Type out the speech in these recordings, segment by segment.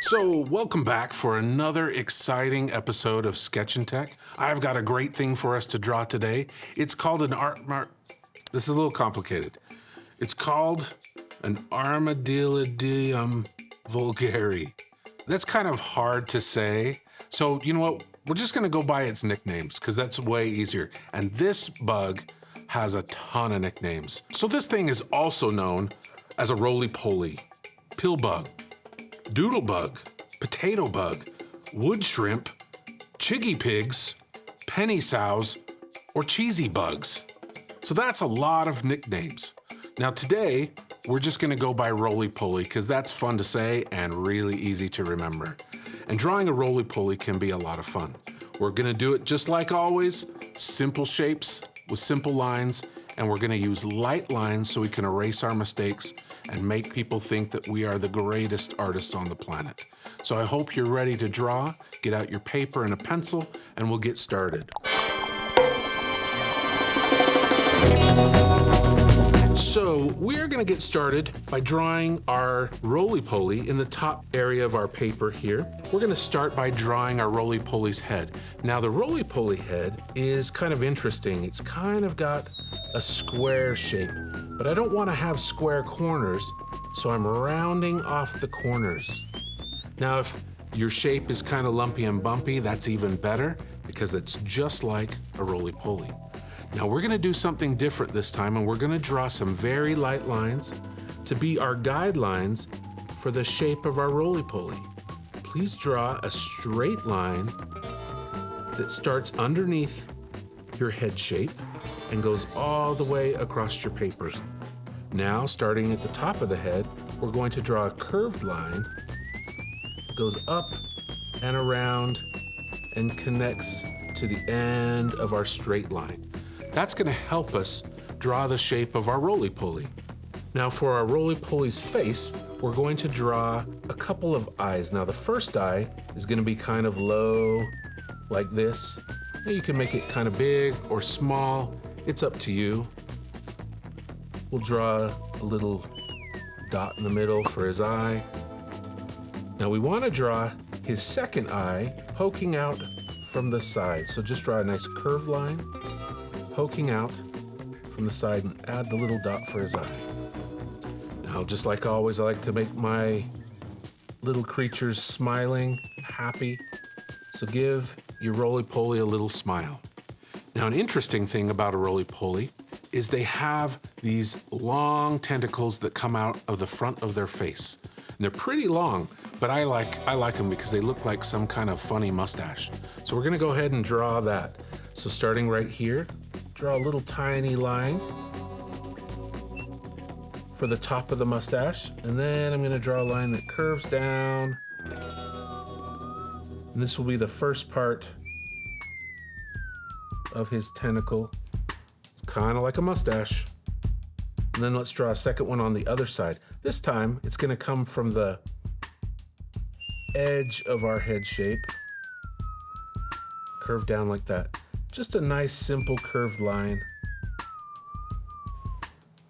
So, welcome back for another exciting episode of Sketchin Tech. I've got a great thing for us to draw today. It's called an This is a little complicated. It's called an armadillidium vulgare. That's kind of hard to say. So, you know what? We're just gonna go by its nicknames because that's way easier. And this bug has a ton of nicknames. So this thing is also known as a roly-poly, pill bug, doodle bug, potato bug, wood shrimp, chiggy pigs, penny sows, or cheesy bugs. So that's a lot of nicknames. Now today, we're just gonna go by roly-poly because that's fun to say and really easy to remember. And drawing a roly-poly can be a lot of fun. We're gonna do it just like always, simple shapes with simple lines, and we're gonna use light lines so we can erase our mistakes and make people think that we are the greatest artists on the planet. So I hope you're ready to draw. Get out your paper and a pencil, and we'll get started. So we're gonna get started by drawing our roly-poly in the top area of our paper here. We're gonna start by drawing our roly-poly's head. Now the roly-poly head is kind of interesting. It's kind of got a square shape, but I don't wanna have square corners, so I'm rounding off the corners. Now if your shape is kind of lumpy and bumpy, that's even better because it's just like a roly-poly. Now we're gonna do something different this time, and we're gonna draw some very light lines to be our guidelines for the shape of our roly-poly. Please draw a straight line that starts underneath your head shape and goes all the way across your paper. Now, starting at the top of the head, we're going to draw a curved line that goes up and around and connects to the end of our straight line. That's gonna help us draw the shape of our roly-poly. Now for our roly-poly's face, we're going to draw a couple of eyes. Now the first eye is gonna be kind of low, like this. Now you can make it kind of big or small. It's up to you. We'll draw a little dot in the middle for his eye. Now we wanna draw his second eye poking out from the side. So just draw a nice curved line, poking out from the side, and add the little dot for his eye. Now, just like always, I like to make my little creatures smiling, happy. So give your roly-poly a little smile. Now, an interesting thing about a roly-poly is they have these long tentacles that come out of the front of their face. And they're pretty long, but I like them because they look like some kind of funny mustache. So we're gonna go ahead and draw that. So starting right here, draw a little tiny line for the top of the mustache, and then I'm gonna draw a line that curves down. And this will be the first part of his tentacle. It's kind of like a mustache. And then let's draw a second one on the other side. This time, it's gonna come from the edge of our head shape, curve down like that. Just a nice, simple curved line.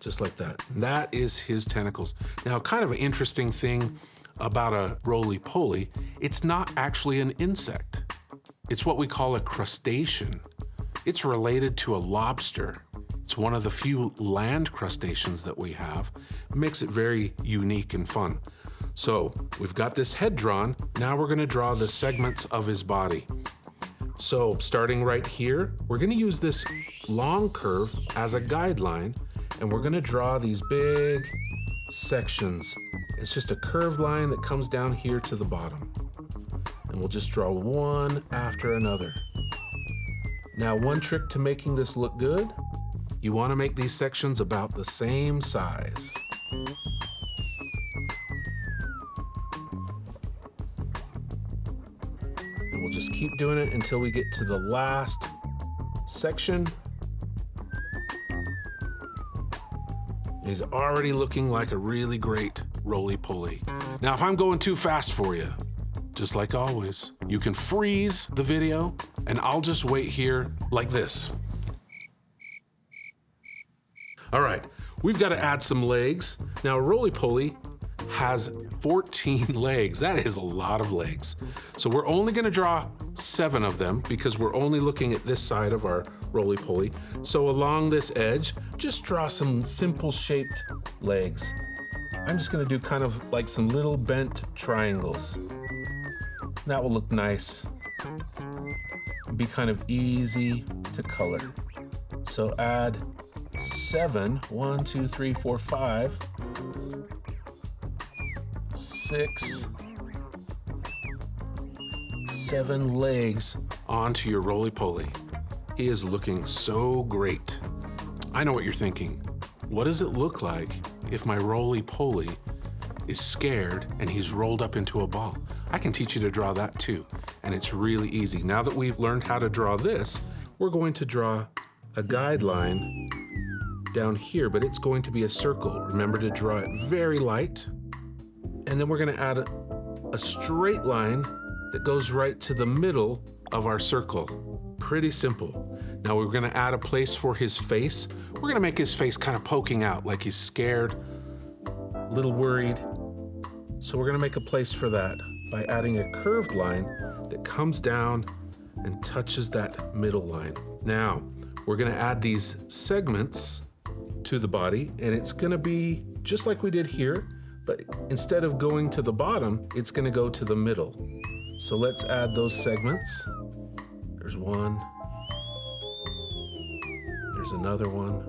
Just like that. And that is his tentacles. Now, kind of an interesting thing about a roly-poly, it's not actually an insect. It's what we call a crustacean. It's related to a lobster. It's one of the few land crustaceans that we have. It makes it very unique and fun. So, we've got this head drawn. Now we're gonna draw the segments of his body. So starting right here, we're gonna use this long curve as a guideline, and we're gonna draw these big sections. It's just a curved line that comes down here to the bottom. And we'll just draw one after another. Now, one trick to making this look good, you wanna make these sections about the same size. We'll just keep doing it until we get to the last section. He's already looking like a really great roly-poly. Now, if I'm going too fast for you, just like always, you can freeze the video and I'll just wait here like this. All right, we've got to add some legs. Now, a roly-poly has 14 legs. That is a lot of legs. So we're only gonna draw 7 of them because we're only looking at this side of our roly-poly. So along this edge, just draw some simple shaped legs. I'm just gonna do kind of like some little bent triangles. That will look nice. Be kind of easy to color. So add 7, 1, 2, 3, 4, 5, 6, 7 legs onto your roly-poly. He is looking so great. I know what you're thinking. What does it look like if my roly-poly is scared and he's rolled up into a ball? I can teach you to draw that too, and it's really easy. Now that we've learned how to draw this, we're going to draw a guideline down here, but it's going to be a circle. Remember to draw it very light. And then we're gonna add a straight line that goes right to the middle of our circle. Pretty simple. Now we're gonna add a place for his face. We're gonna make his face kind of poking out, like he's scared, a little worried. So we're gonna make a place for that by adding a curved line that comes down and touches that middle line. Now, we're gonna add these segments to the body, and it's gonna be just like we did here, but instead of going to the bottom, it's gonna go to the middle. So let's add those segments. There's one. There's another one.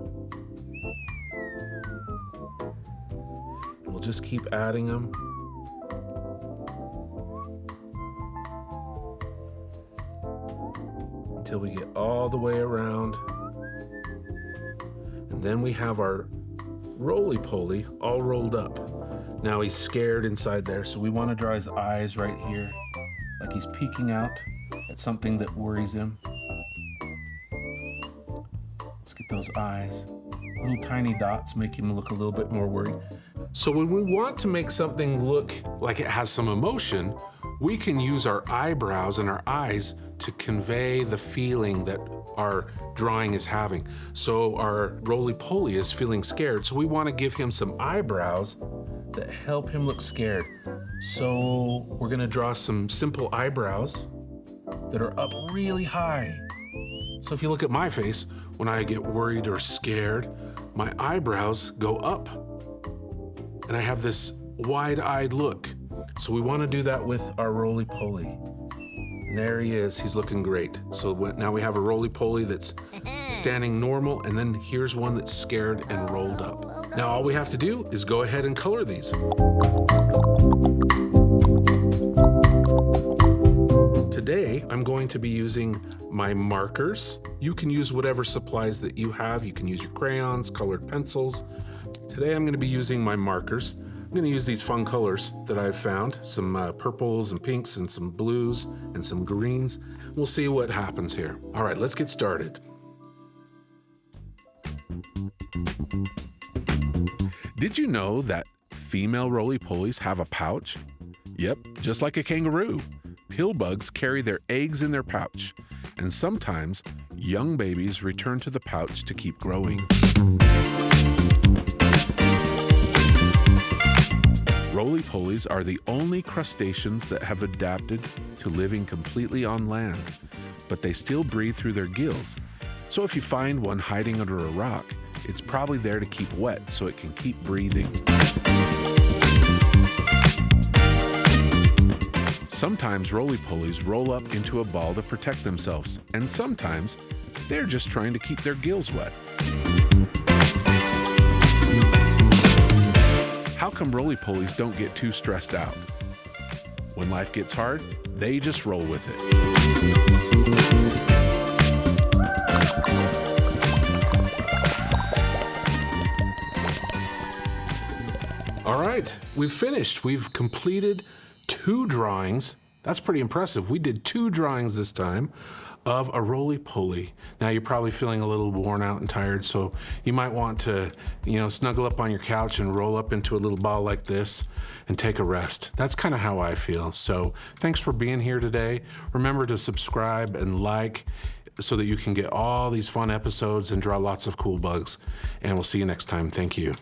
We'll just keep adding them. Until we get all the way around. And then we have our roly-poly all rolled up. Now he's scared inside there, so we want to draw his eyes right here, like he's peeking out at something that worries him. Let's get those eyes. Little tiny dots make him look a little bit more worried. So when we want to make something look like it has some emotion, we can use our eyebrows and our eyes to convey the feeling that our drawing is having. So our roly-poly is feeling scared, so we want to give him some eyebrows that help him look scared. So we're gonna draw some simple eyebrows that are up really high. So if you look at my face, when I get worried or scared, my eyebrows go up and I have this wide-eyed look. So we want to do that with our roly-poly. And there he is, he's looking great. So now we have a roly-poly that's standing normal, and then here's one that's scared and rolled up. Now all we have to do is go ahead and color these. Today, I'm going to be using my markers. You can use whatever supplies that you have. You can use your crayons, colored pencils. Today, I'm going to be using my markers. I'm going to use these fun colors that I've found, some purples and pinks and some blues and some greens. We'll see what happens here. All right, let's get started. Did you know that female roly-polies have a pouch? Yep, just like a kangaroo. Pill bugs carry their eggs in their pouch, and sometimes young babies return to the pouch to keep growing. Roly-polies are the only crustaceans that have adapted to living completely on land, but they still breathe through their gills. So if you find one hiding under a rock, it's probably there to keep wet so it can keep breathing. Sometimes roly-polies roll up into a ball to protect themselves, and sometimes they're just trying to keep their gills wet. How come roly-polies don't get too stressed out? When life gets hard, they just roll with it. All right, we've finished. We've completed 2 drawings. That's pretty impressive. We did 2 drawings this time of a roly-poly. Now you're probably feeling a little worn out and tired, so you might want to, snuggle up on your couch and roll up into a little ball like this and take a rest. That's kind of how I feel. So thanks for being here today. Remember to subscribe and like so that you can get all these fun episodes and draw lots of cool bugs. And we'll see you next time. Thank you.